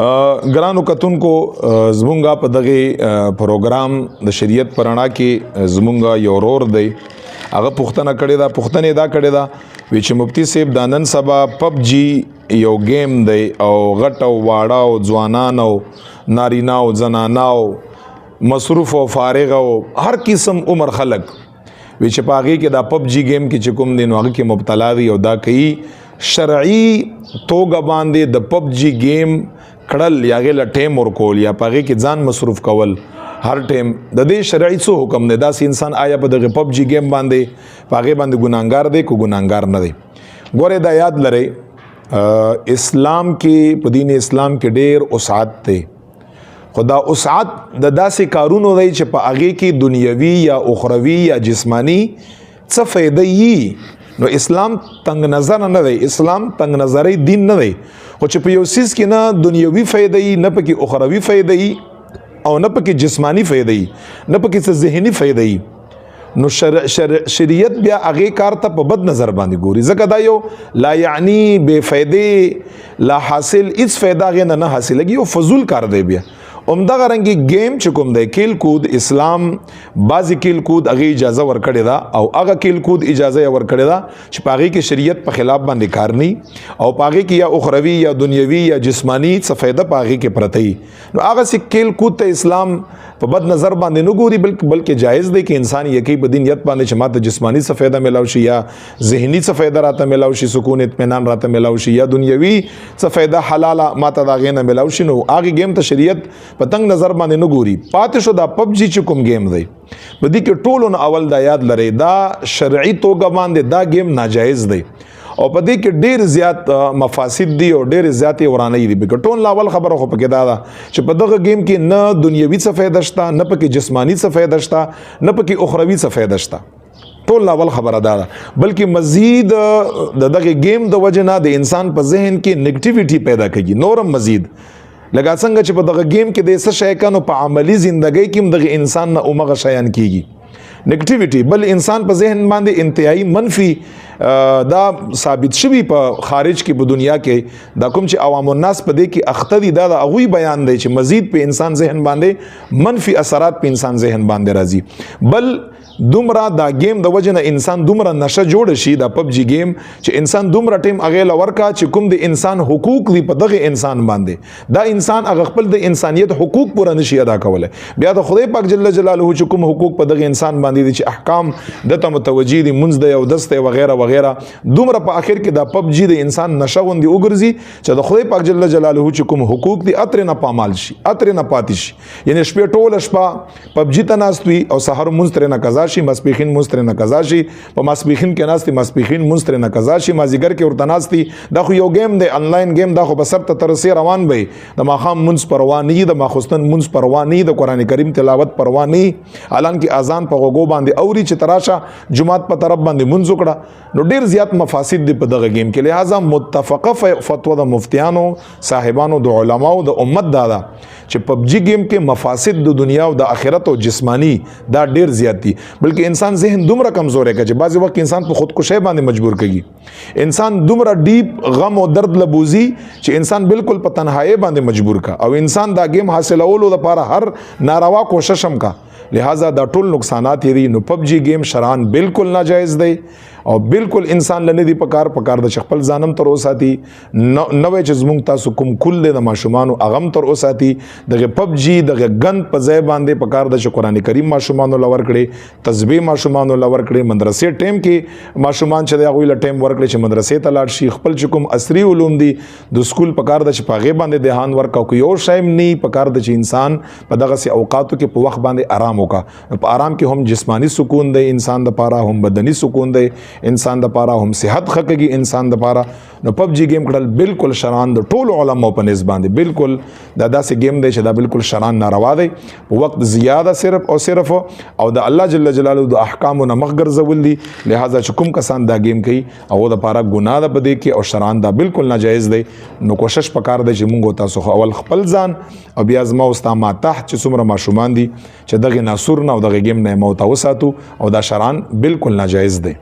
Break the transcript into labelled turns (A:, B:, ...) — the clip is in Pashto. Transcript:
A: ګرانو کتونکو زمونږه په دغه پروګرام د شریعت پرانا کې زمونږه یو ورور دی هغه پوښتنه کړې ده پوښتنه دا کړې ده چې مفتی صاحب د نن سبا پب جی یو گیم دی او غټ او واړه او ځوانان او نارینه او زنانه او مصروف او فارغ او هر قسم عمر خلک چې په هغې کې دا پب جی گیم کې چې کوم دی نو هغه کې مبتلا دی او دا کوي شرعي توګه باندې د پب جی گیم کړل یا هغې له ټیم ورکول یا په هغې کې ځان مصروف کول هر ټیم د دې شرعي څه حکم دی داسې انسان آیا په دغه پب جی گیم باندې په هغې باندې ګناهګار دی که ګناهګار نه دی ګورئ دا یاد لرئ اسلام کې په دین اسلام کې ډېر وسعت دی خو دا وسعت د داسې کارونو دی چې په هغې کې دنیوي یا اخروي یا جسمانی څه فایده یي نو اسلام تنگ نظر نه دی اسلام تنگ نظری دین نه دی خو چې په یو څیز کې نه دنیوي فایده یي نه پکې اخروي فایده یي او نه پکې جسمانی فایده یي نه پکې څه ذهني فایده یي نو شریعت بیا هغې کار ته په بد نظر باندې ګوري ځکه دا یو لا یعنی بې فایدې لا حاصل هیڅ فایده هغې نه حاصلېږي یو فضول کار دی بیا همدغه رنګې گیم چې کوم دی کیل کود اسلام بعضې کیل کود هغې اجازه ورکړې ده او هغه کیل کود اجازه یې ورکړې ده چې په هغې کې شریعت په خلاف باندې کار نه او په هغې کې یا اخروي یا دنیوي یا جسمانی څه فایده په هغې کې پرته وي نو هغسې کیل کود ته اسلام په بد نظر باندې نه ګوري بلکې جایز دی چې انسان یې کوي په دین نیت باندې چې ماته جسمانی څه فایده میلاو شي یا ذهني څه فایده راته میلاو شي سکون اطمینان راته میلاو شي یا دنیوي څه فایده حلاله ماته د هغې نه میلاو شي نو هغې گیم ته شریعت په تنگ نظر باندې نه ګوري پاتې شو دا پب جی چې کوم گیم دی په دې کې ټولو نه اول دا یاد لرئ دا شرعي توګه باندې دا گیم ناجایز دی او په دې کې ډېر زیات مفاسد دي او ډېر زیاتې ورانۍ دي بلکې ټول اول خبره خو پکې دا ده چې په دغه گیم کې نه دنیوي څه فایده شته نه پکې جسمانی څه فایده شته نه پکې اخروي څه فایده شته ټول اول خبره دا ده بلکې مزید د دغه گیم د وجه نه د انسان په ذهن کې نګټیویټي پیدا کوي نورم مزید لکه څنګه چې په دغه گیم کې د څه شی کنو په عملی زندګۍ کې هم دغه انسان نه همغه شیان کیږي نګټیویټي بل انسان په ذهن باندې انتهایی منفي دا ثابت شوي په خارج کې په دنیا کې دا کوم چې عوام الناس په دې کې اخته دي دا د هغوی بیان دی چې مزید په انسان ذهن باندې منفي اثرات په انسان ذهن باندې راځي بل دومره دا گیم د وجه نه انسان دومره نشه جوړ شي دا پب جی گیم چې انسان دومره ټیم هغې له ورکا چې کوم د انسان حقوق دي په دغه انسان باندې دا انسان هغه خپل د انسانیت حقوق پوره نشي ادا کولی بیا د خدای پاک جل جلاله چې کوم حقوق په دغه انسان باندې دي چې احکام دته متوجه دي منځ دی او دست دی وغیره وغیره دومره په آخر کې دا پب جی د انسان نشه غوندې وګرځي چې د خدای پاک جل جلاله چې کوم حقوق دي اترې نه پامال شي اترې نه پاتې شي یعنی شپې ټوله شپه پب جی ته ناست وي او سحر مونځ ترې نه قضا شي ماسپښین مونځ ترې نه قضا شي په ماسپښین کې ناست دي ماسپښین مونځ ترې نه قضا شي مازدیګر کې ورته ناست دي دا خو یو گیم دی انلاین گیم دا خو به سر ته تر رسې روان وي د ماښام مونځ پروا نه وي د ماخوستن مونځ پروا نه وي د قرآن کریم تلاوت پروا نه وي حالانکې اذان په غوږو باندې اوري چې تراشه جمعات په طرف باندې مونځ وکړه نو ډېر زیات مفاسد دي په دغه گیم کې لہذا متفقه فتوا د مفتیانو صاحبانو د علماو د امت دا ده چې پب جی گیم کې مفاسد د دنیا او د آخرت او جسمانی دا ډیر زیات دي بلکې انسان ذهن دومره کمزور ہے چې بعضی وخت انسان په خودکشي باندې مجبور کوي انسان دومره ډیپ غم او درد لبوزي چې انسان بالکل په تنهایی باندې مجبور کا او انسان دا گیم حاصلولو لپاره هر ناروا کوشش هم کا لہذا دا ټول نقصانات دي نو پب جی گیم شرعاً بالکل ناجایز دی او بالکل انسان لنه دی پکار د خپل ځانم تر اوساتي نوې چې زمونږ تاسو کوم کل دی د ماشومانو اغم تر اوساتي دغه پب جی دغه ګند په ځای باندې پکار د قرآن کریم ماشومانو لور کړي تسبیح ماشومانو لور کړي مدرسې ټیم کې ماشومان چې هغوی له ټیم ورکړي چې مدرسې ته لاړ شي خپل چې کوم عصري علوم دي د سکول پکار د چې په هغې باندې دهان ورکړه که یو شی نه پکار د چې انسان په دغسې اوقاتو کې په وخت باندې آرام وکړه په آرام کې هم جسمانی سکون دی انسان دپاره هم بدني سکون دی انسان د پاره هم صحت خکږي انسان د پاره نو پب جی گیم کړل بالکل شرعاً د ټولو علماو په نسبت باندې بالکل دا داسې گیم دی چې دا بالکل شرعاً ناروا دی په وخت زیاده صرف او د الله جل جلاله د احکامو نه مخ ګرځول دي لہذا چې کوم کسان دا گیم کوي هغو د پاره ګناه ده په دې کې او شرعاً دا بالکل ناجایز دی نو کوشش پکار دی چې موږ تاسو اول خپل ځان او بیا زما او ستا ما تحت چې څومره ماشومان دي چې دغه ناسور نه او دغه گیم نه مو ته وساتو او دا شرعاً بالکل ناجایز دی